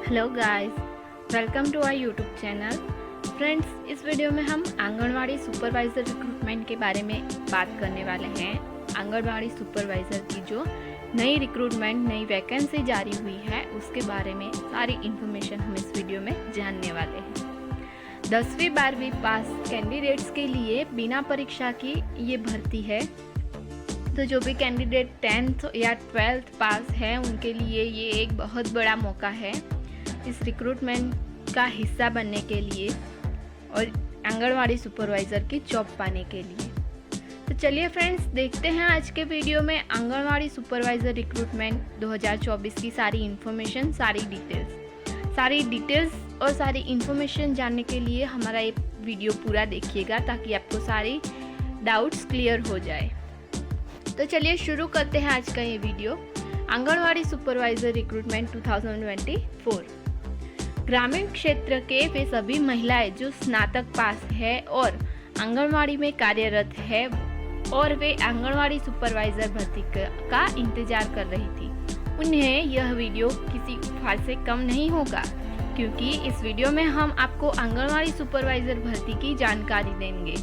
Hello guys, welcome to our YouTube channel. Friends, इस video में हम आंगनवाड़ी सुपरवाइज़र रिक्रूटमेंट के बारे में बात करने वाले हैं। आंगनवाड़ी सुपरवाइज़र की जो नई रिक्रूटमेंट, नई वैकेंसी जारी हुई है, उसके बारे में सारी इन्फॉर्मेशन हम इस वीडियो में जानने वाले हैं। 10वीं 12वीं पास कैंडिडेट्स के लिए बिना परीक्षा की ये भर्ती है। तो जो भी कैंडिडेट 10th या 12th पास है, उनके लिए ये एक बहुत बड़ा मौका है इस रिक्रूटमेंट का हिस्सा बनने के लिए और आंगनवाड़ी सुपरवाइज़र की जॉब पाने के लिए। तो चलिए फ्रेंड्स, देखते हैं आज के वीडियो में आंगनवाड़ी सुपरवाइज़र रिक्रूटमेंट 2024 की सारी इन्फॉर्मेशन, सारी डिटेल्स और सारी इन्फॉर्मेशन जानने के लिए हमारा ये वीडियो पूरा देखिएगा ताकि आपको सारी डाउट्स क्लियर हो जाए। तो चलिए शुरू करते हैं आज का ये वीडियो। Anganwadi supervisor recruitment 2024। ग्रामीण क्षेत्र के वे सभी महिलाएं जो स्नातक पास है और आंगनवाड़ी में कार्यरत है और वे आंगनवाड़ी सुपरवाइज़र भर्ती का इंतजार कर रही थी, उन्हें यह वीडियो किसी उपहार से कम नहीं होगा, क्योंकि इस वीडियो में हम आपको आंगनवाड़ी सुपरवाइज़र भर्ती की जानकारी देंगे।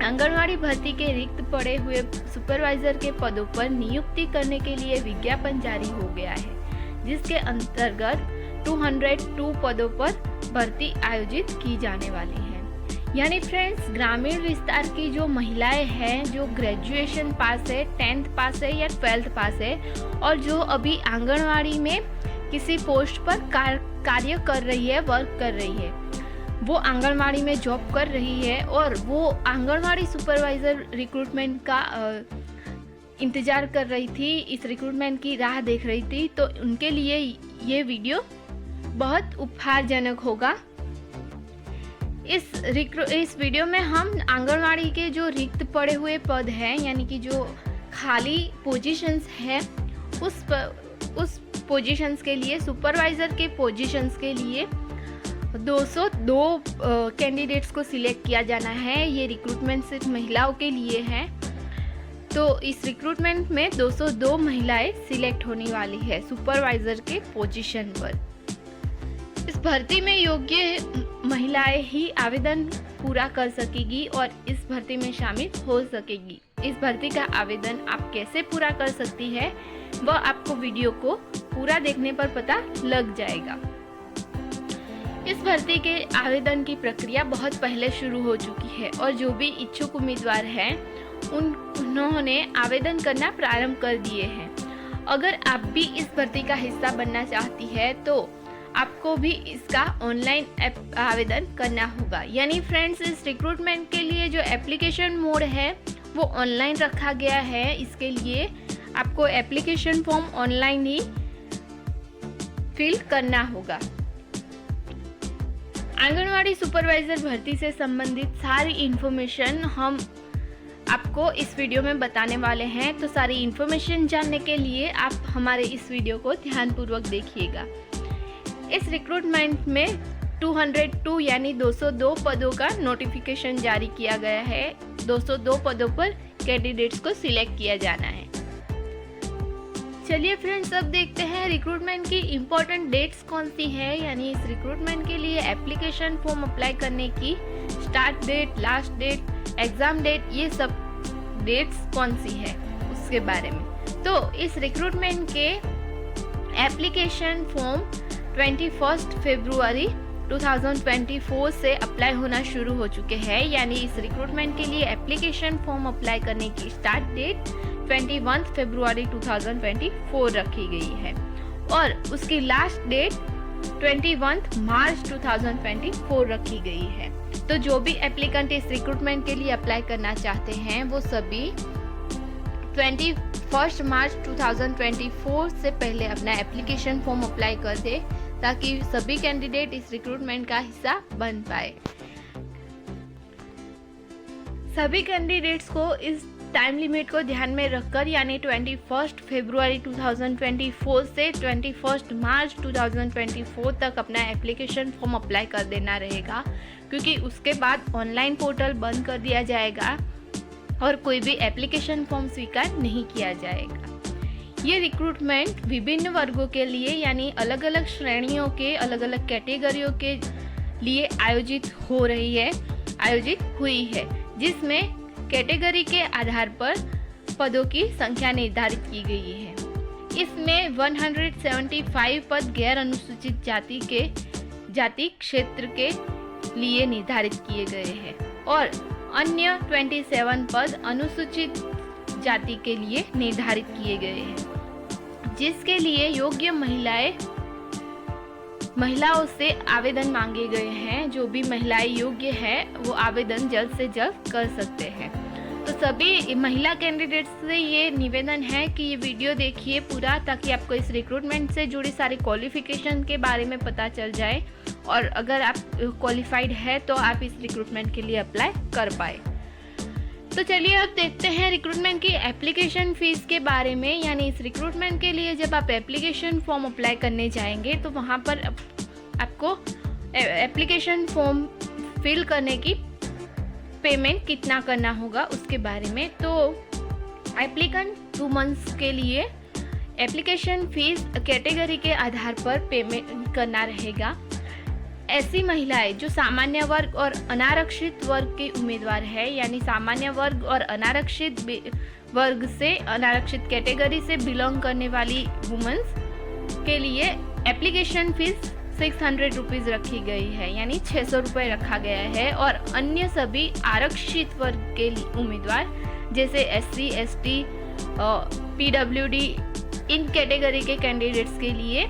आंगनवाड़ी भर्ती के रिक्त पड़े हुए सुपरवाइज़र के पदों पर नियुक्ति करने के लिए विज्ञापन जारी हो गया है, जिसके अंतर्गत 202 पदों पर भर्ती आयोजित की जाने वाली है। यानी फ्रेंड्स, ग्रामीण विस्तार की जो महिलाएं हैं, जो ग्रेजुएशन पास है, 10th पास है या 12th पास है और जो अभी आंगनवाड़ी में किसी पोस्ट पर कार्य कर रही है, वर्क कर रही है, वो आंगनवाड़ी में जॉब कर रही है और वो आंगनवाड़ी सुपरवाइज़र रिक्रूटमेंट का इंतज़ार कर रही थी, इस रिक्रूटमेंट की राह देख रही थी, तो उनके लिए ये वीडियो बहुत उपहारजनक होगा। इस वीडियो में हम आंगनवाड़ी के जो रिक्त पड़े हुए पद हैं, यानी कि जो खाली पोजीशंस हैं, उस पोजीशंस के लिए, सुपरवाइज़र के पोजीशंस के लिए 202 कैंडिडेट्स को सिलेक्ट किया जाना है। ये रिक्रूटमेंट सिर्फ महिलाओं के लिए है। तो इस रिक्रूटमेंट में 202 महिलाएं सिलेक्ट होने वाली है सुपरवाइज़र के पोजीशन पर। इस भर्ती में योग्य महिलाएं ही आवेदन पूरा कर सकेगी और इस भर्ती में शामिल हो सकेगी। इस भर्ती का आवेदन आप कैसे पूरा कर सकती है, वह आपको वीडियो को पूरा देखने पर पता लग जाएगा। इस भर्ती के आवेदन की प्रक्रिया बहुत पहले शुरू हो चुकी है और जो भी इच्छुक उम्मीदवार हैं, उन्होंने आवेदन करना प्रारंभ कर दिए हैं। अगर आप भी इस भर्ती का हिस्सा बनना चाहती है तो आपको भी इसका ऑनलाइन आवेदन करना होगा। यानी फ्रेंड्स, इस रिक्रूटमेंट के लिए जो एप्लीकेशन मोड है वो ऑनलाइन रखा गया है। इसके लिए आपको एप्लीकेशन फॉर्म ऑनलाइन ही फिल करना होगा। आंगनवाड़ी सुपरवाइज़र भर्ती से संबंधित सारी इन्फॉर्मेशन हम आपको इस वीडियो में बताने वाले हैं। तो सारी इन्फॉर्मेशन जानने के लिए आप हमारे इस वीडियो को ध्यानपूर्वक देखिएगा। इस रिक्रूटमेंट में 202 यानी 202 पदों का नोटिफिकेशन जारी किया गया है। 202 पदों पर कैंडिडेट्स को सिलेक्ट किया जाना है। चलिए फ्रेंड्स, अब देखते हैं रिक्रूटमेंट की इम्पोर्टेंट डेट्स कौन सी है। यानी इस रिक्रूटमेंट के लिए एप्लीकेशन फॉर्म अप्लाई करने की start date, last date, exam date, ये सब डेट्स कौन सी है उसके बारे में। तो इस रिक्रूटमेंट के एप्लीकेशन फॉर्म 21 फरवरी 2024 से अप्लाई होना शुरू हो चुके हैं। यानी इस रिक्रूटमेंट के लिए एप्लीकेशन फॉर्म अप्लाई करने की स्टार्ट डेट 21 फरवरी 2024 रखी गई है और उसकी लास्ट डेट 21 मार्च 2024 रखी गई है। तो जो भी एप्लीकेंट इस रिक्रूटमेंट के लिए अप्लाई करना चाहते हैं, वो सभी 21 मार्च 2024 से पहले अपना एप्लीकेशन फॉर्म अप्लाई कर दे, ताकि सभी कैंडिडेट इस रिक्रूटमेंट का हिस्सा बन पाए। सभी कैंडिडेट्स को इस टाइम लिमिट को ध्यान में रखकर, यानी 21 फरवरी 2024 से 21 मार्च 2024 तक अपना एप्लीकेशन फॉर्म अप्लाई कर देना रहेगा, क्योंकि उसके बाद ऑनलाइन पोर्टल बंद कर दिया जाएगा और कोई भी एप्लीकेशन फॉर्म स्वीकार नहीं किया जाएगा। ये रिक्रूटमेंट विभिन्न वर्गों के लिए यानी अलग अलग श्रेणियों के अलग अलग कैटेगरियों के लिए आयोजित हुई है, जिसमें कैटेगरी के आधार पर पदों की संख्या निर्धारित की गई है। इसमें 175 पद गैर अनुसूचित जाति क्षेत्र के लिए निर्धारित किए गए हैं और अन्य 27 पद अनुसूचित जाति के लिए निर्धारित किए गए हैं, जिसके लिए योग्य महिलाओं से आवेदन मांगे गए हैं। जो भी महिलाएं योग्य है वो आवेदन जल्द से जल्द कर सकते हैं। तो सभी महिला कैंडिडेट्स से ये निवेदन है कि ये वीडियो देखिए पूरा, ताकि आपको इस रिक्रूटमेंट से जुड़ी सारी क्वालिफिकेशन के बारे में पता चल जाए और अगर आप क्वालिफाइड है तो आप इस रिक्रूटमेंट के लिए अप्लाई कर पाए। तो चलिए अब देखते हैं रिक्रूटमेंट की एप्लीकेशन फ़ीस के बारे में। यानी इस रिक्रूटमेंट के लिए जब आप एप्लीकेशन फॉर्म अप्लाई करने जाएंगे तो वहाँ पर आपको एप्लीकेशन फॉर्म फिल करने की पेमेंट कितना करना होगा उसके बारे में। तो एप्लीकेंट वुमेन्स के लिए एप्लीकेशन फ़ीस कैटेगरी के आधार पर पेमेंट करना रहेगा। ऐसी महिलाएं जो सामान्य वर्ग और अनारक्षित वर्ग के उम्मीदवार है, यानी सामान्य वर्ग और अनारक्षित वर्ग से अनारक्षित कैटेगरी से बिलोंग करने वाली वुमेन्स के लिए एप्लीकेशन फ़ीस 600 रुपीज़ रखी गई है, यानी 600 रुपये रखा गया है। और अन्य सभी आरक्षित वर्ग के उम्मीदवार जैसे SC, ST, PWD इन कैटेगरी के कैंडिडेट्स के लिए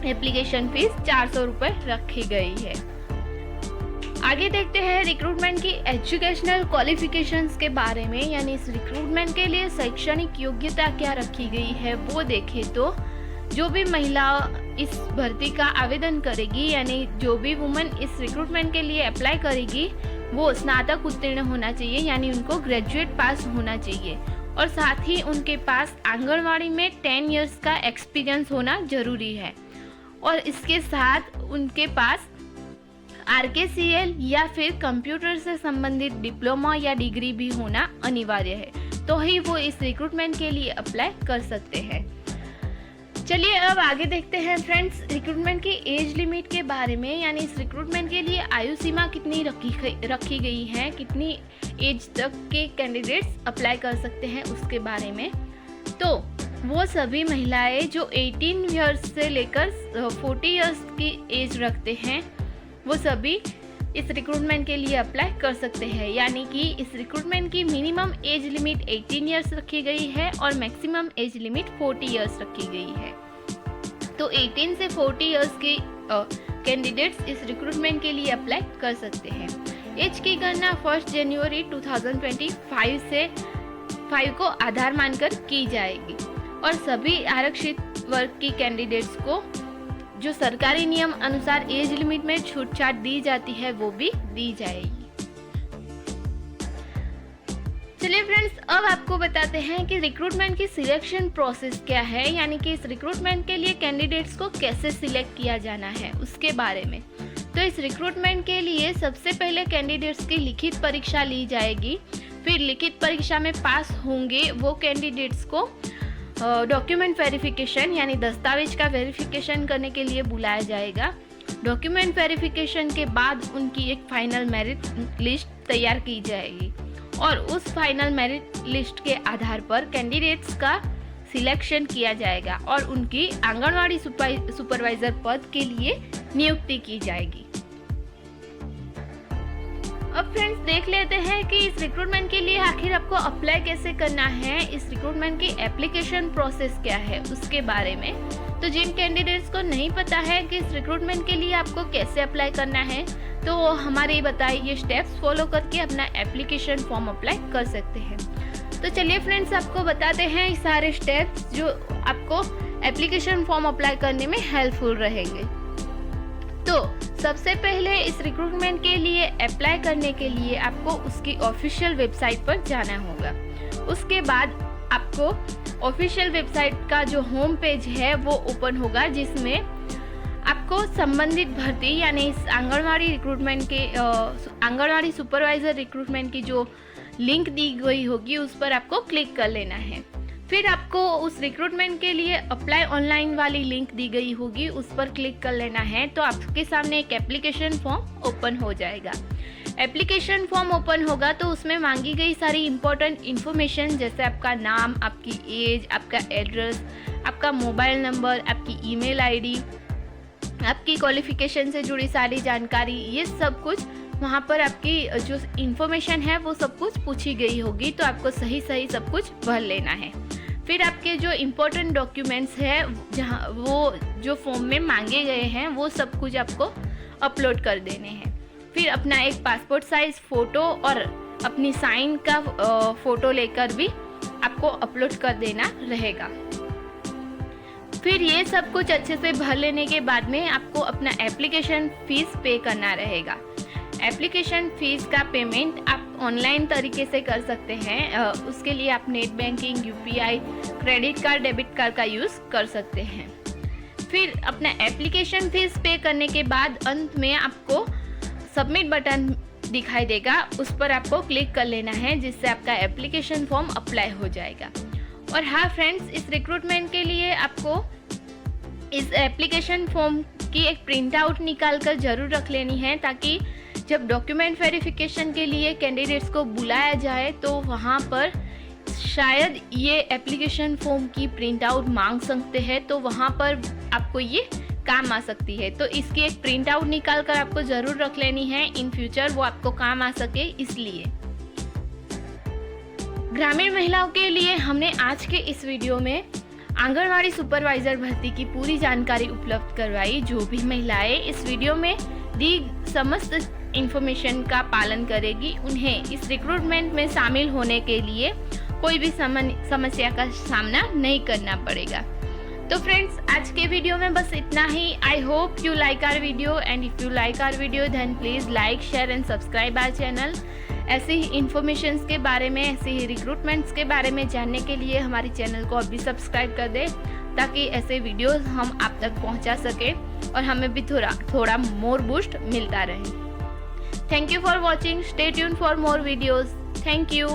एप्लीकेशन फीस 400 रुपये रखी गई है। आगे देखते हैं रिक्रूटमेंट की एजुकेशनल क्वालिफिकेशंस के बारे में। यानी इस रिक्रूटमेंट के लिए शैक्षणिक योग्यता क्या रखी गई है वो देखें तो जो भी महिला इस भर्ती का आवेदन करेगी, यानी जो भी वुमन इस रिक्रूटमेंट के लिए अप्लाई करेगी वो स्नातक उत्तीर्ण होना चाहिए, यानी उनको ग्रेजुएट पास होना चाहिए। और साथ ही उनके पास आंगनवाड़ी में 10 इयर्स का एक्सपीरियंस होना जरूरी है। और इसके साथ उनके पास RKCL या फिर कंप्यूटर से संबंधित डिप्लोमा या डिग्री भी होना अनिवार्य है, तो ही वो इस रिक्रूटमेंट के लिए अप्लाई कर सकते हैं। चलिए अब आगे देखते हैं फ्रेंड्स रिक्रूटमेंट की एज लिमिट के बारे में। यानी इस रिक्रूटमेंट के लिए आयु सीमा कितनी रखी गई है, कितनी एज तक के कैंडिडेट्स अप्लाई कर सकते हैं उसके बारे में। तो वो सभी महिलाएं जो 18 इयर्स से लेकर 40 इयर्स की एज रखते हैं वो सभी इस रिक्रूटमेंट के लिए अप्लाई कर सकते हैं। यानी कि इस रिक्रूटमेंट की मिनिमम एज लिमिट 18 इयर्स रखी गई है और मैक्सिमम एज लिमिट 40 इयर्स रखी गई है। तो 18 से 40 इयर्स के कैंडिडेट्स इस रिक्रूटमेंट के लिए अप्लाई कर सकते हैं। एज की गणना 1 जनवरी 2025 से 5 को आधार मानकर की जाएगी और सभी आरक्षित वर्ग की कैंडिडेट्स को जो सरकारी नियम अनुसार एज लिमिट में छूट छाट दी जाती है वो भी दी जाएगी। चलिए फ्रेंड्स अब आपको बताते हैं कि रिक्रूटमेंट की सिलेक्शन प्रोसेस क्या है, यानी कि इस रिक्रूटमेंट के लिए कैंडिडेट्स को कैसे सिलेक्ट किया जाना है उसके बारे में। तो इस रिक्रूटमेंट के लिए सबसे पहले कैंडिडेट्स की लिखित परीक्षा ली जाएगी। फिर लिखित परीक्षा में पास होंगे वो कैंडिडेट्स को डॉक्यूमेंट वेरिफिकेशन यानी दस्तावेज का वेरिफिकेशन करने के लिए बुलाया जाएगा। डॉक्यूमेंट वेरिफिकेशन के बाद उनकी एक फाइनल मेरिट लिस्ट तैयार की जाएगी और उस फाइनल मेरिट लिस्ट के आधार पर कैंडिडेट्स का सिलेक्शन किया जाएगा और उनकी आंगनवाड़ी सुपरवाइजर पद के लिए नियुक्ति की जाएगी। अब फ्रेंड्स देख लेते हैं कि इस रिक्रूटमेंट के लिए आखिर आपको अप्लाई कैसे करना है, इस रिक्रूटमेंट की एप्लीकेशन प्रोसेस क्या है उसके बारे में। तो जिन कैंडिडेट्स को नहीं पता है कि इस रिक्रूटमेंट के लिए आपको कैसे अप्लाई करना है तो वो हमारे बताए ये स्टेप्स फॉलो करके अपना एप्लीकेशन फॉर्म अप्लाई कर सकते हैं। तो चलिए फ्रेंड्स आपको बताते हैं ये सारे स्टेप्स जो आपको एप्लीकेशन फॉर्म अप्लाई करने में हेल्पफुल रहेंगे। तो सबसे पहले इस रिक्रूटमेंट के लिए अप्लाई करने के लिए आपको उसकी ऑफिशियल वेबसाइट पर जाना होगा। उसके बाद आपको ऑफिशियल वेबसाइट का जो होम पेज है वो ओपन होगा, जिसमें आपको संबंधित भर्ती यानी इस आंगनवाड़ी रिक्रूटमेंट के आंगनवाड़ी सुपरवाइजर रिक्रूटमेंट की जो लिंक दी गई होगी उस पर आपको क्लिक कर लेना है। फिर आपको उस रिक्रूटमेंट के लिए अप्लाई ऑनलाइन वाली लिंक दी गई होगी, उस पर क्लिक कर लेना है। तो आपके सामने एक एप्लीकेशन फॉर्म ओपन हो जाएगा। एप्लीकेशन फॉर्म ओपन होगा तो उसमें मांगी गई सारी इंपॉर्टेंट इन्फॉर्मेशन जैसे आपका नाम, आपकी एज, आपका एड्रेस, आपका मोबाइल नंबर, आपकी ईमेल आईडी, आपकी क्वालिफिकेशन से जुड़ी सारी जानकारी, ये सब कुछ वहाँ पर आपकी जो इन्फॉर्मेशन है वो सब कुछ पूछी गई होगी। तो आपको सही सही सब कुछ भर लेना है। फिर आपके जो इम्पोर्टेंट डॉक्यूमेंट्स है जहाँ वो जो फॉर्म में मांगे गए हैं वो सब कुछ आपको अपलोड कर देने हैं। फिर अपना एक पासपोर्ट साइज फ़ोटो और अपनी साइन का फ़ोटो लेकर भी आपको अपलोड कर देना रहेगा। फिर ये सब कुछ अच्छे से भर लेने के बाद में आपको अपना एप्लीकेशन फ़ीस पे करना रहेगा। एप्लीकेशन फ़ीस का पेमेंट आप ऑनलाइन तरीके से कर सकते हैं। उसके लिए आप net banking, UPI, credit card, debit card का यूज़ कर सकते हैं। फिर अपना एप्लीकेशन फ़ीस पे करने के बाद अंत में आपको सबमिट बटन दिखाई देगा, उस पर आपको क्लिक कर लेना है, जिससे आपका एप्लीकेशन फॉर्म अप्लाई हो जाएगा। और हाँ फ्रेंड्स, इस रिक्रूटमेंट के लिए आपको इस एप्लीकेशन फॉर्म की एक प्रिंट आउट निकाल कर ज़रूर रख लेनी है, ताकि जब डॉक्यूमेंट वेरिफिकेशन के लिए कैंडिडेट्स को बुलाया जाए तो वहाँ पर शायद ये एप्लीकेशन फॉर्म की प्रिंट आउट मांग सकते हैं, तो वहाँ पर आपको ये काम आ सकती है। तो इसकी एक प्रिंट आउट निकाल कर आपको ज़रूर रख लेनी है, इन फ्यूचर वो आपको काम आ सके इसलिए। ग्रामीण महिलाओं के लिए हमने आज के इस वीडियो में आंगनवाड़ी सुपरवाइज़र भर्ती की पूरी जानकारी उपलब्ध करवाई। जो भी महिलाएं इस वीडियो में दी समस्त इन्फॉर्मेशन का पालन करेगी, उन्हें इस रिक्रूटमेंट में शामिल होने के लिए कोई भी समस्या का सामना नहीं करना पड़ेगा। तो फ्रेंड्स, आज के वीडियो में बस इतना ही। I hope you like our video and if you like our video then please like, share and subscribe our channel. ऐसे ही इन्फॉर्मेशंस के बारे में, ऐसे ही रिक्रूटमेंट्स के बारे में जानने के लिए हमारे चैनल को अभी सब्सक्राइब कर दें, ताकि ऐसे वीडियोस हम आप तक पहुंचा सकें और हमें भी थोड़ा मोर बूस्ट मिलता रहे। Thank you for watching. Stay tune for more videos. Thank you.